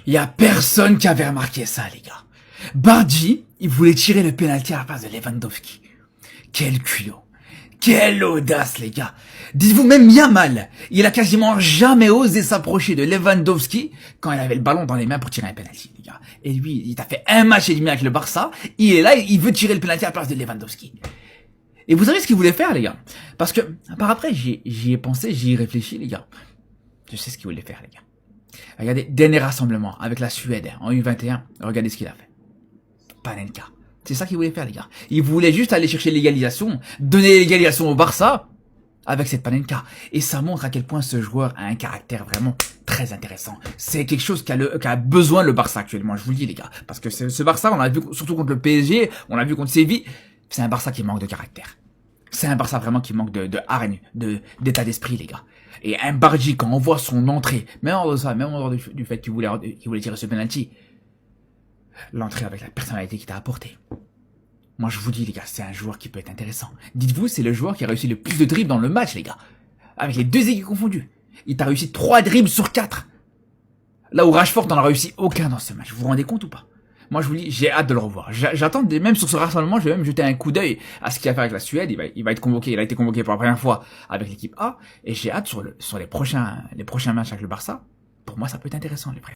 Il y a personne qui avait remarqué ça, les gars. Bardi, il voulait tirer le penalty à la place de Lewandowski. Quel culot. Quelle audace, les gars. Dites-vous, même Yamal, il a quasiment jamais osé s'approcher de Lewandowski quand il avait le ballon dans les mains pour tirer un penalty, les gars. Et lui, il a fait un match et demi avec le Barça. Il est là, il veut tirer le penalty à la place de Lewandowski. Et vous savez ce qu'il voulait faire, les gars? Parce que, par après, j'y ai pensé, j'y ai réfléchi, les gars. Je sais ce qu'il voulait faire, les gars. Regardez, dernier rassemblement avec la Suède en U21. Regardez ce qu'il a fait. Panenka. C'est ça qu'il voulait faire, les gars. Il voulait juste aller chercher l'égalisation, donner l'égalisation au Barça avec cette Panenka. Et ça montre à quel point ce joueur a un caractère vraiment très intéressant. C'est quelque chose qu'a besoin le Barça actuellement, je vous le dis, les gars. Parce que ce Barça, on l'a vu surtout contre le PSG, on l'a vu contre Séville, c'est un Barça qui manque de caractère. C'est un Barça vraiment qui manque de hargne, d'état d'esprit, les gars. Et un Bardi, quand on voit son entrée, même en dehors de ça, même en dehors du fait qu'il voulait tirer ce penalty, l'entrée avec la personnalité qu'il t'a apporté. Moi, je vous dis, les gars, c'est un joueur qui peut être intéressant. Dites-vous, c'est le joueur qui a réussi le plus de dribbles dans le match, les gars. Avec les deux équipes confondues. Il t'a réussi 3 dribbles sur 4. Là où Rashford n'en a réussi aucun dans ce match. Vous vous rendez compte ou pas? Moi, je vous dis, j'ai hâte de le revoir. J'attends, même sur ce rassemblement, je vais même jeter un coup d'œil à ce qu'il va faire avec la Suède. Il va être convoqué. Il a été convoqué pour la première fois avec l'équipe A. Et j'ai hâte sur les prochains matchs avec le Barça. Pour moi, ça peut être intéressant, les frères.